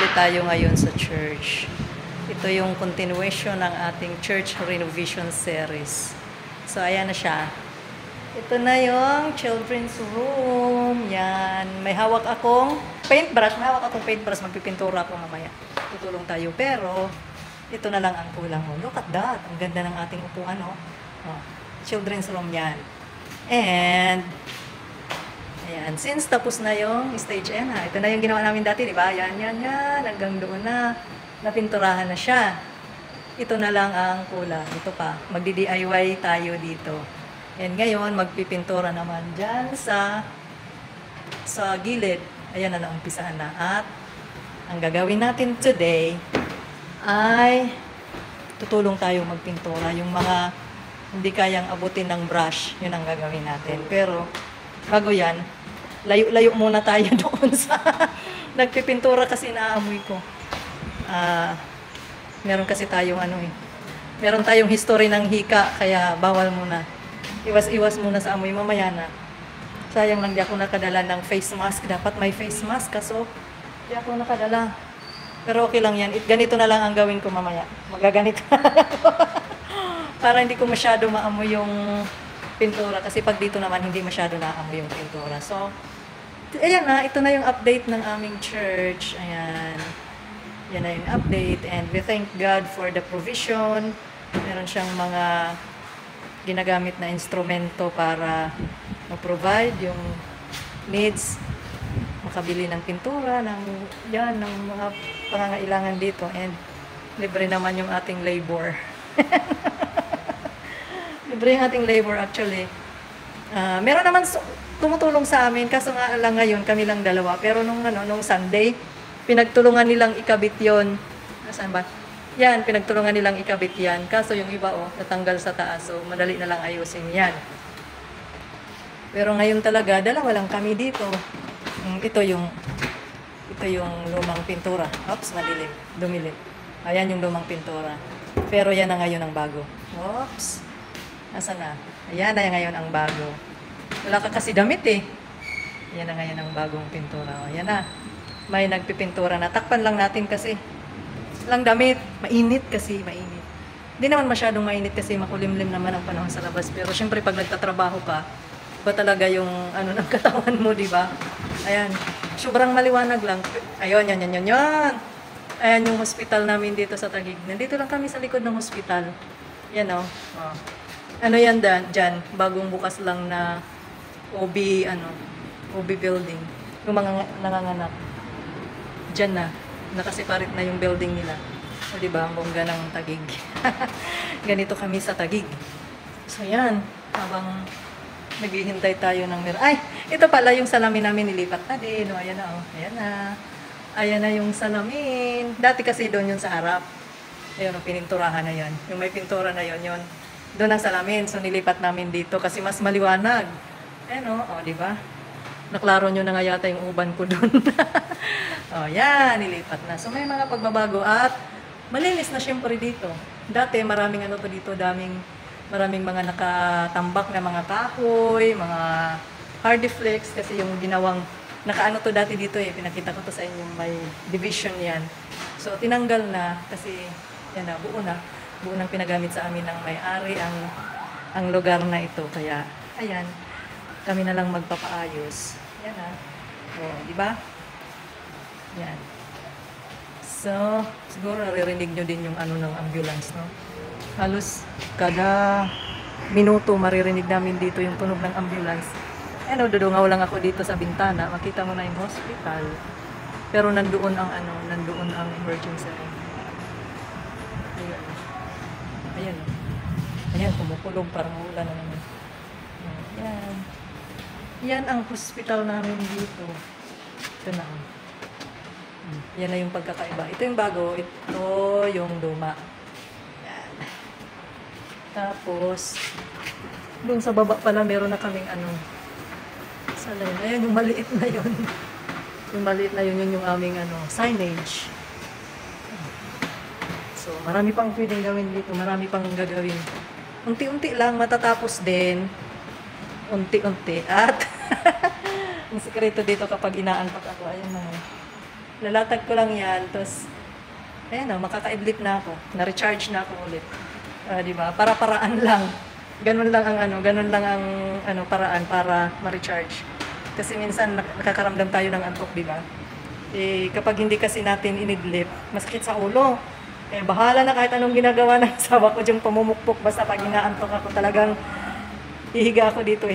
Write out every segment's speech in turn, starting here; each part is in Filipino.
ulit tayo ngayon sa church. Ito yung continuation ng ating church renovation series. So, ayan na siya. Ito na yung children's room. Yan. May hawak akong paintbrush. Magpipintura ako mamaya. Tutulong tayo. Pero, ito na lang ang kulang mo. Look at that. Ang ganda ng ating upuan, oh. Oh, children's room yan. And, ayan. Since tapos na yung stage N, ha. Ito na yung ginawa namin dati, di ba? Yan. Hanggang doon na. Napinturahan na siya. Ito na lang ang kulang. Ito pa. Magdi-DIY tayo dito. And ngayon, magpipintura naman dyan sa gilid. Ayan na, umpisahan na. At ang gagawin natin today ay tutulong tayo magpintura. Yung mga hindi kayang abutin ng brush, yun ang gagawin natin. Pero, bago yan, layo-layo muna tayo doon sa nagpipintura kasi naamoy ko. Meron kasi tayong meron tayong history ng hika, kaya bawal muna. Iwas muna sa amoy, mamaya na. Sayang lang di ako nakadala ng face mask. Dapat may face mask, kaso di ako nakadala. Pero okay lang yan. Ganito na lang ang gawin ko mamaya. Magaganito na lang ako. Para hindi ko masyado maamoy yung pintura. Kasi pag dito naman, hindi masyado naamoy yung pintura. So, ayan na. Ito na yung update ng aming church. Ayan. Yan na yung update. And we thank God for the provision. Meron siyang mga ginagamit na instrumento para ma-provide yung needs, makabili ng pintura, ng mga pangangailangan dito. And libre naman yung ating labor. Libre yung ating labor actually. Meron naman tumutulong sa amin, kaso nga lang ngayon kami lang dalawa. Pero nung Sunday, pinagtulungan nilang ikabit yon. Nasaan ba? Yan, pinagtulungan nilang ikabit yan. Kaso yung iba, natanggal sa taas. So, madali na lang ayusin yan. Pero ngayon talaga, dalawa lang kami dito. Ito yung lumang pintura. Oops, madilim. Dumilim. Ayan yung lumang pintura. Pero yan na ngayon ang bago. Oops. Nasaan na? Ayan na ngayon ang bago. Wala ka kasi damit eh. Yan na ngayon ang bagong pintura. Ayan na. May nagpipintura na. Takpan lang natin kasi. Lang damit. Mainit kasi, mainit. Hindi naman masyadong mainit kasi makulimlim naman ang panahon sa labas. Pero syempre pag nagtatrabaho ka, iba talaga yung ng katawan mo, di ba? Ayan. Sobrang maliwanag lang. Ayun, yan. Ayan yung hospital namin dito sa Taguig. Nandito lang kami sa likod ng hospital. Yan o. Oh. Ano yan dyan? Bagong bukas lang na OB building. Yung mga nanganganak. Dyan na. Nakasiparit na yung building nila. O diba, ang bongga ng Taguig. Ganito kami sa Taguig. So yan, habang naghihintay tayo ng Ay, ito pala yung salamin namin nilipat na din. O, ayan na, ayan na. Ayan na yung salamin. Dati kasi doon yun sa harap. Ayun, pininturahan na yan. Yung may pintura na yun. Doon ang salamin. So nilipat namin dito kasi mas maliwanag. Ayan o, diba? Naklaro nyo na nga yata yung uban ko doon. O, yan, nilipat na. So, may mga pagbabago at malinis na syempre dito. Dati, maraming maraming mga nakatambak na mga kahoy, mga hardiflex, kasi yung ginawang, nakaano to dati dito pinakita ko to sa inyo, may division yan. So, tinanggal na, kasi, yan na, buo nang pinagamit sa amin ng may-ari ang lugar na ito. Kaya, ayan, kami na lang magpapaayos. Yan na. O, di ba? Yan. So, siguro naririnig nyo din yung ng ambulance, no? Halos kada minuto maririnig namin dito yung tunog ng ambulance. Dudungaw lang ako dito sa bintana. Makita mo na yung hospital. Pero nandoon ang emergency room. Ayan. Ayan, kumukulog, parang ulan na naman. Ayan. Yan ang hospital namin dito. Ito na. Yan na yung pagkakaiba. Ito yung bago. Ito yung luma. Yan. Tapos, doon sa baba pala meron na kaming ayan yung maliit na yun. Yung maliit na yun yung aming signage. So, marami pang pwedeng gawin dito. Marami pang gagawin. Unti-unti lang, matatapos din. Unti-unti. At, ang sikreto dito kapag inaanpak ako, ayun na. Lalatag ko lang yan, tapos, ayan na, makaka-idlip na ako. Na-recharge na ako ulit. Di ba? Para-paraan lang. Ganun lang ang paraan para ma-recharge. Kasi minsan nakakaramdam tayo ng antok, di ba? Eh, kapag hindi kasi natin inidlip, masakit sa ulo. Eh, bahala na kahit anong ginagawa ng asawa ko, yung pamumukpok, basta pag inaantok ako talagang ihiga ako dito.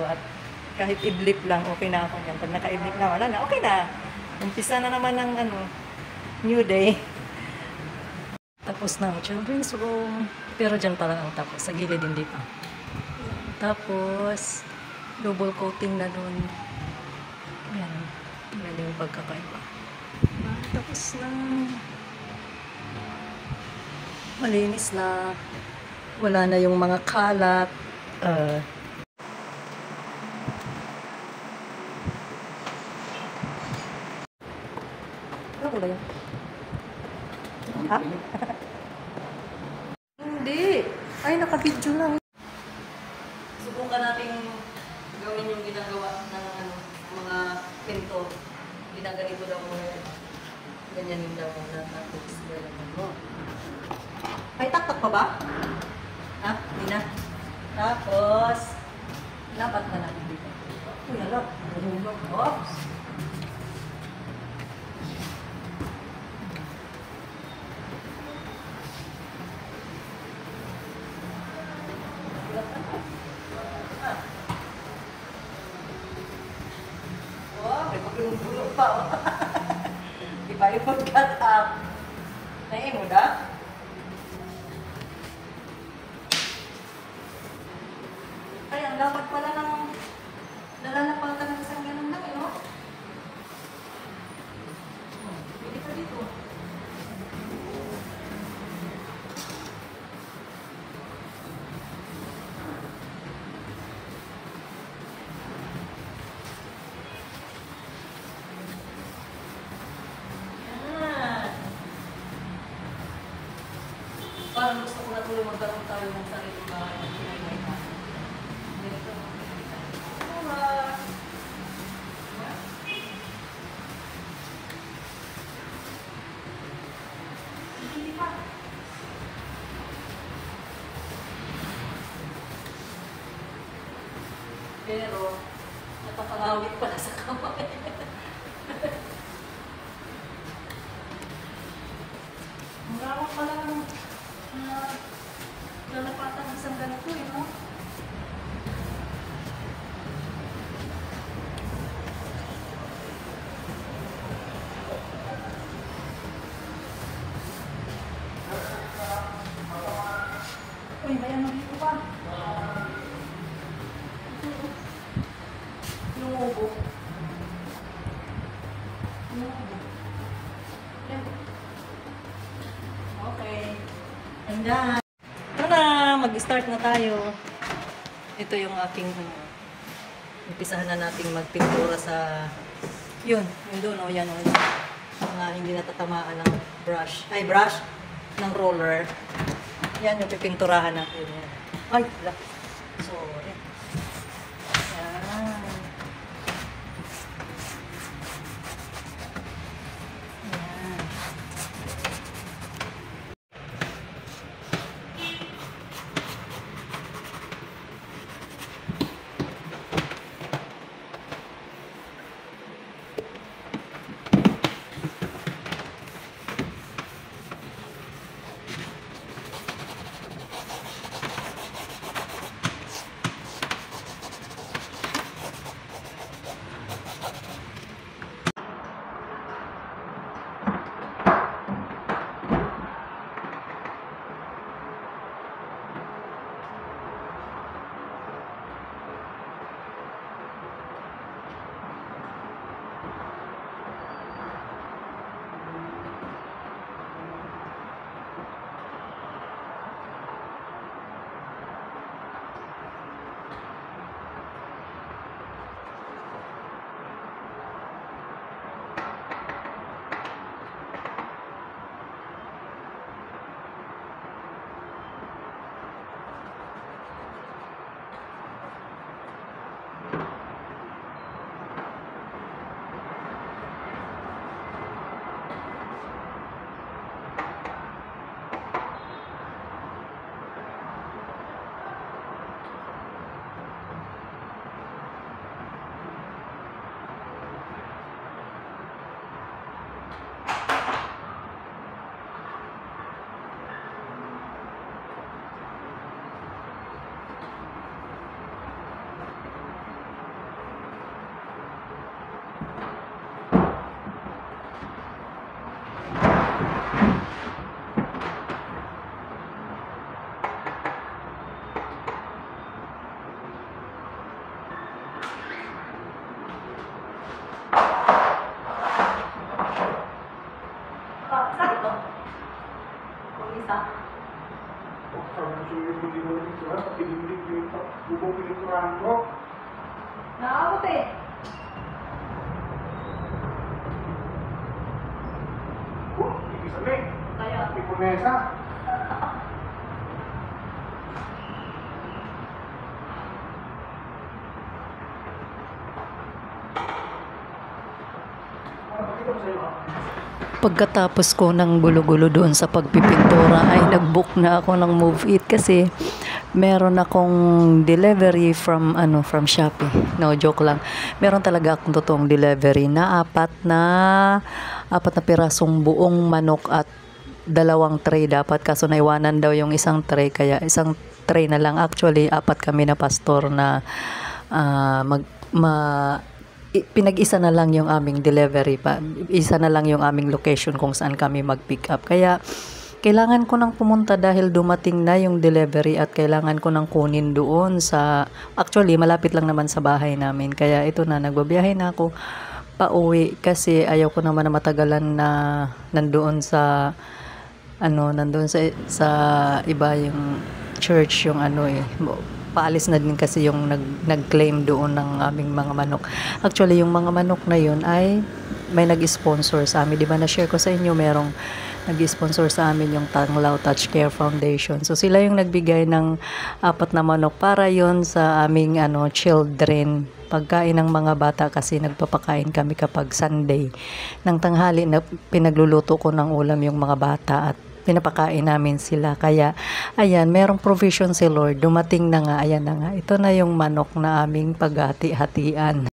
At kahit idlip lang, okay na ako yan. Pag naka-idlip na, wala na, okay na. Umpisa na naman ng new day. Tapos na ang children's room. Pero dyan pa lang ang tapos. Sa gilid hindi pa. Tapos, double coating na dun. Yan. Yan yung pagkakaiba. Tapos na. Malinis na. Wala na yung mga kalat. Ano ba yan? Ha? Hindi. Ay, naka-video lang. Subukan natin gawin yung ginagawa ng mga pinto. Ginaganito daw muna yan. Ganyan yung daw muna. Tapos, gano'n mo. Ay, taktak pa ba? Ha? Hindi na. Tapos, lapat na natin dito. Uy, halap. Oops. Gulong-gulong pa. Di ba yung cut up? Nahin mo na? Ay, ang dapat pala ng nalalapatan ng isang ganun lang, no? Pwede pa dito. Parang gusto ko na tuloy magkaroon tayo ng sariling bahay at pinay-may na. Ganito. Tara! Hindi pa. Pero, napakangawit pala sa kamay. Ang rawak pala ng lalapatan ng isang ganito, no? Uy, may ano dito pa? Yung ubo. Okay. And done. Tara, mag-start na tayo. Ito yung aking umpisahan na nating magpintura sa yung doon, yan o. Mga hindi natatamaan ng brush. Ay, brush ng roller. Yan yung pipinturahan natin. Ay, wala. Sorry. Yan. Saan ito? Kung isa. Nakakot eh. Kaya. Pagkatapos ko ng gulo-gulo doon sa pagpipintura ay nag-book na ako ng Move It kasi meron akong delivery from Shopee. No, joke lang. Meron talaga akong totoong delivery na apat na pirasong buong manok at 2 tray dapat, kaso naiwanan daw yung isang tray kaya isang tray na lang. Actually, 4 kami na pastor na pinag-isa na lang yung aming delivery pa. Isa na lang yung aming location kung saan kami mag-pick up. Kaya kailangan ko nang pumunta dahil dumating na yung delivery at kailangan ko nang kunin doon sa, actually malapit lang naman sa bahay namin. Kaya ito na, nagbabiyahe na ako pauwi kasi ayaw ko naman na matagalan na nandoon sa iba yung church, yung paalis na din kasi yung nag-claim doon ng aming mga manok. Actually, yung mga manok na yun ay may nag-sponsor sa amin. Di ba na-share ko sa inyo, merong nag-sponsor sa amin yung Tanglaw Touch Care Foundation. So, sila yung nagbigay ng 4 na manok para yon sa aming children. Pagkain ng mga bata kasi nagpapakain kami kapag Sunday. Nang tanghali na pinagluluto ko ng ulam yung mga bata at pinapakain namin sila. Kaya, ayan, merong provision si Lord. Dumating na nga, ayan na nga. Ito na yung manok na aming paghati-hatian.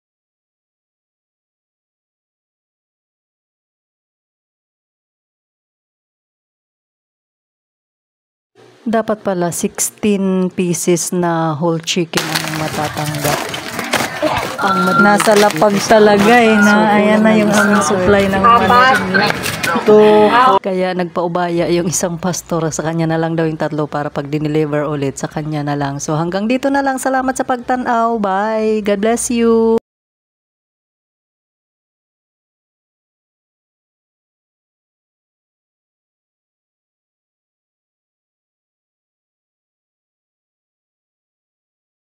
Dapat pala 16 pieces na whole chicken ang matatanggap. Nasa lapag talaga na ayan na yung aming supply ng manok. Kaya nagpaubaya yung isang pastor, sa kanya na lang daw yung 3 para pag dineliver ulit sa kanya na lang. So hanggang dito na lang, salamat sa pagtanaw, bye, God bless you.